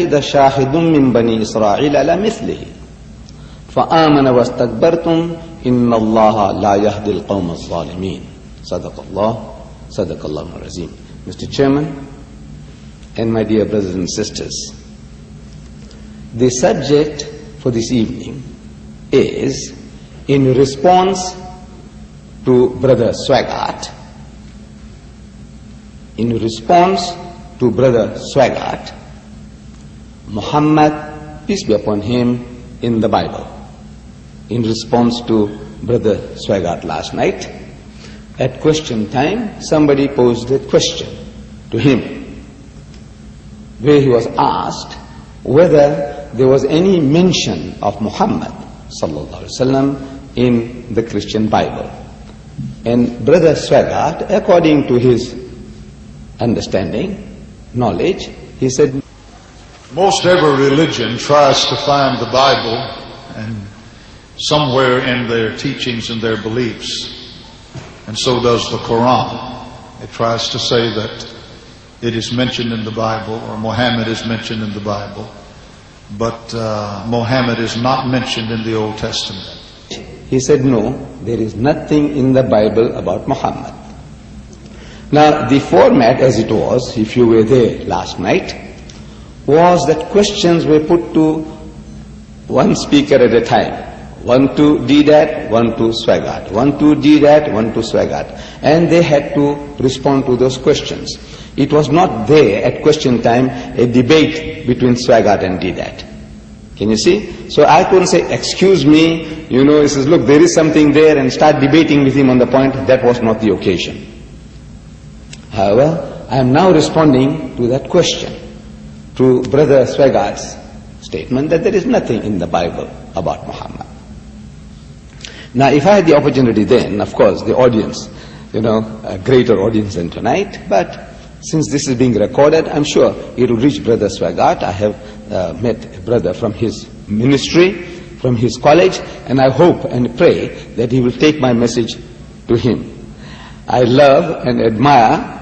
شهد شاهد من بني إسرائيل على مثله فآمن واستكبرتم إن الله لا يهدي القوم الظالمين. صدق الله العظيم. Mr. Chairman and my dear brothers and sisters, the subject for this evening is in response to Brother Swaggart. In response to Brother Swaggart, Muhammad, peace be upon him, in the Bible. In response to Brother Swaggart last night, at question time, somebody posed a question to him, where he was asked whether there was any mention of Muhammad sallallahu alaihi wasallam in the Christian Bible. And Brother Swaggart, according to his understanding, knowledge, he said, most every religion tries to find the Bible and somewhere in their teachings and their beliefs, and so does the Quran. It tries to say that it is mentioned in the Bible, or Muhammad is mentioned in the Bible, but Muhammad is not mentioned in the Old Testament. He said, no, there is nothing in the Bible about Muhammad. Now, the format as it was, if you were there last night, was that questions were put to one speaker at a time. One to Deedat, one to Swaggart. One to Deedat, one to Swaggart. And they had to respond to those questions. It was not there at question time a debate between Swaggart and Deedat. Can you see? So I couldn't say, excuse me, he says, look, there is something there, and start debating with him on the point. That was not the occasion. However, I am now responding to that question, to Brother Swaggart's statement that there is nothing in the Bible about Muhammad. Now, if I had the opportunity then, of course, the audience, a greater audience than tonight, but since this is being recorded, I'm sure it will reach Brother Swaggart. I have met a brother from his ministry, from his college, and I hope and pray that he will take my message to him. I love and admire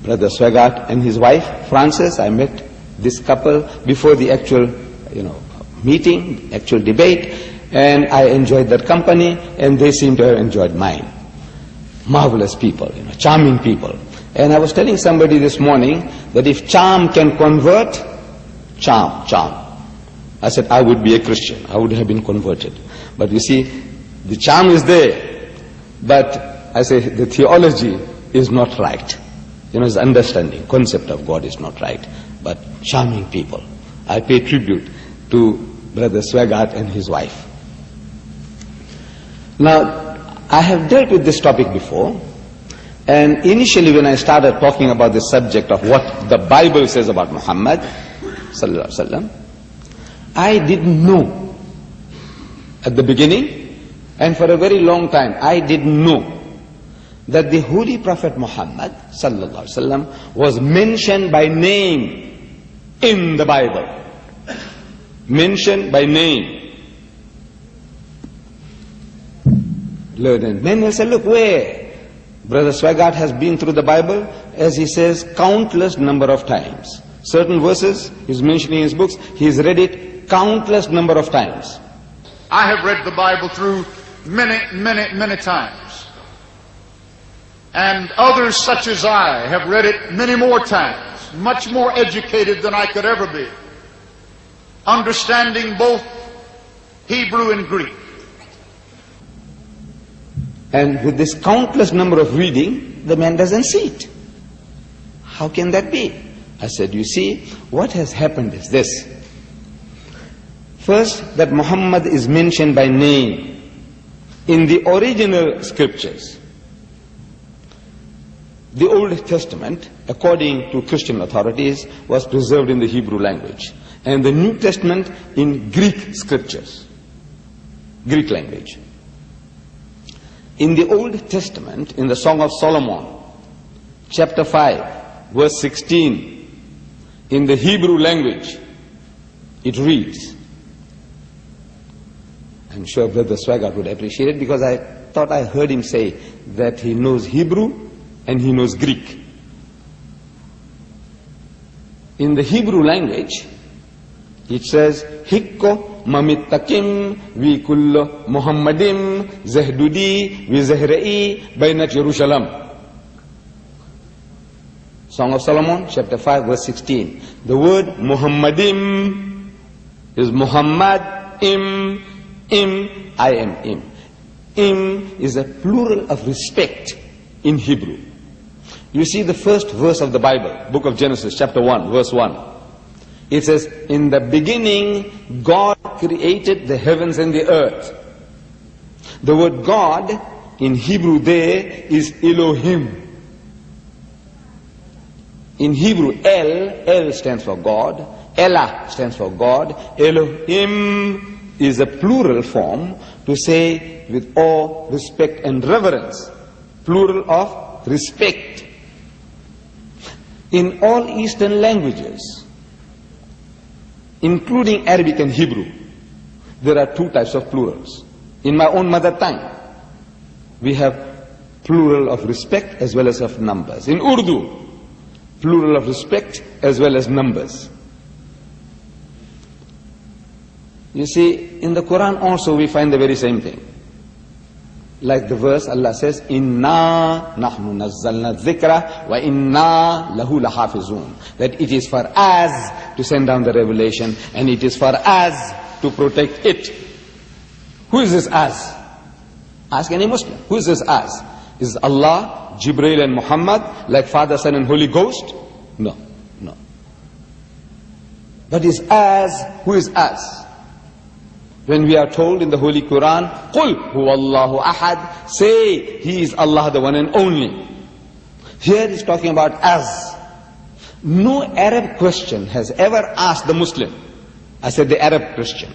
Brother Swaggart and his wife, Frances. I met this couple before the actual, meeting, actual debate, and I enjoyed their company, and they seem to have enjoyed mine. Marvelous people, charming people. And I was telling somebody this morning that if charm can convert, charm. I said I would be a Christian. I would have been converted. But you see, the charm is there, but I say the theology is not right. His understanding, concept of God is not right. But charming people. I pay tribute to Brother Swaggart and his wife. Now, I have dealt with this topic before, and initially when I started talking about the subject of what the Bible says about Muhammad sallallahu alaihi wasallam, I didn't know at the beginning, and for a very long time, I didn't know that the Holy Prophet Muhammad sallallahu alaihi wasallam was mentioned by name in the Bible. Mentioned by name. Learned men will say, look, where? Brother Swaggart has been through the Bible, as he says, countless number of times. Certain verses he's mentioning in his books, he's read it countless number of times. I have read the Bible through many times. And others such as I have read it many more times, much more educated than I could ever be, understanding both Hebrew and Greek. And with this countless number of reading, the man doesn't see it. How can that be? I said, you see, what has happened is this. First, that Muhammad is mentioned by name in the original scriptures. The Old Testament, according to Christian authorities, was preserved in the Hebrew language, and the New Testament in Greek scriptures, Greek language. In the Old Testament, in the Song of Solomon, chapter 5, verse 16, in the Hebrew language, it reads, I'm sure Brother Swaggart would appreciate it, because I thought I heard him say that he knows Hebrew and he knows Greek. In the Hebrew language, It says, Hikko mamittakim vi kullo Muhammadim zahdudi vi zahra'i bainat Jerusalem. Song of Solomon, chapter 5, verse 16. The word Muhammadim is Muhammad, im, I am im. Im is a plural of respect in Hebrew. You see the first verse of the Bible, book of Genesis, chapter 1, verse 1. It says, in the beginning, God created the heavens and the earth. The word God in Hebrew there is Elohim. In Hebrew, El stands for God, Elah stands for God, Elohim is a plural form to say with awe, respect and reverence. Plural of respect. In all Eastern languages, including Arabic and Hebrew, there are two types of plurals. In my own mother tongue, we have plural of respect as well as of numbers. In Urdu, plural of respect as well as numbers. You see, in the Quran also we find the very same thing. Like the verse Allah says, Inna nahnu nazzalna dhikra wa inna lahu lahafizun. That it is for us to send down the revelation and it is for us to protect it. Who is this us? Ask any Muslim. Who is this us? Is Allah, Jibreel and Muhammad, like Father, Son and Holy Ghost? No. But is us, who is us? When we are told in the Holy Quran, قُلْ هُوَ اللَّهُ أَحَدٌ, say, He is Allah, the one and only. Here is talking about us. No Arab Christian has ever asked the Muslim, I said the Arab Christian,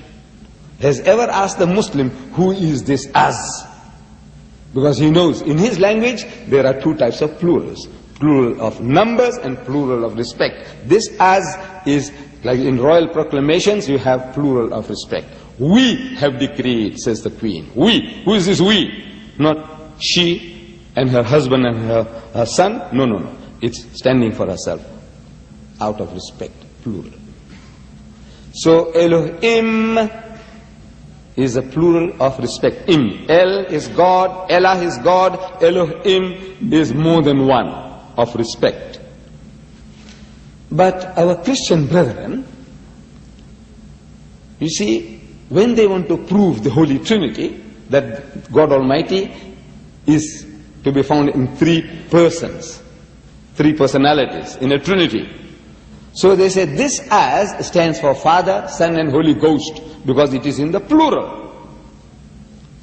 has ever asked the Muslim, who is this us? Because he knows in his language there are two types of plurals. Plural of numbers and plural of respect. This us is like in royal proclamations, you have plural of respect. We have decreed, says the queen. We. Who is this we? Not she and her husband and her son. No. It's standing for herself. Out of respect. Plural. So Elohim is a plural of respect. Im. El is God, Elah is God, Elohim is more than one of respect. But our Christian brethren, you see, when they want to prove the Holy Trinity, that God Almighty is to be found in three persons, three personalities, in a Trinity. So they say this as stands for Father, Son and Holy Ghost, because it is in the plural.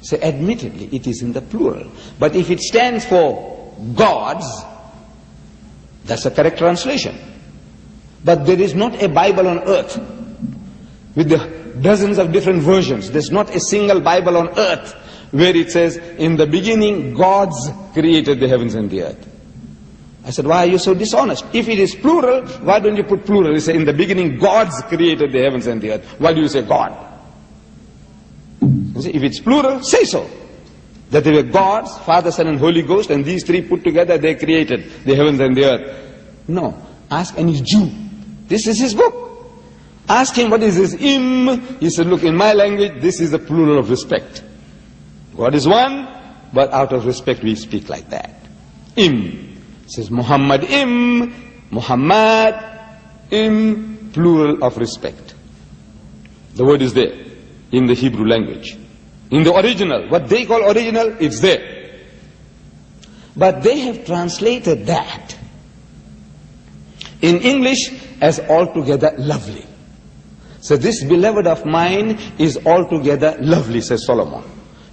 So admittedly it is in the plural. But if it stands for gods, that's a correct translation. But there is not a Bible on earth with the dozens of different versions. There's not a single Bible on earth where it says, in the beginning gods created the heavens and the earth. I said, why are you so dishonest? If it is plural, why don't you put plural? You say, in the beginning gods created the heavens and the earth. Why do you say God? You see, if it's plural, say so. That they were gods, Father, Son and Holy Ghost, and these three put together, they created the heavens and the earth. No. Ask any Jew. This is his book. Ask him what is his im. He said, look, in my language, this is the plural of respect. God is one, but out of respect we speak like that. Im. It says Muhammad im, Muhammad im, plural of respect. The word is there in the Hebrew language. In the original, what they call original, it's there. But they have translated that in English as altogether lovely. So this beloved of mine is altogether lovely, says Solomon.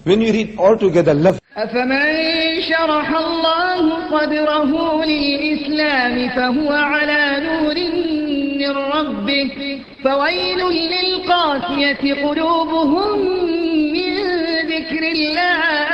When you read altogether lovely, أفمن شرح الله صدره للإسلام فهو على نور من ربه فويل للقاسية قلوبهم من ذكر الله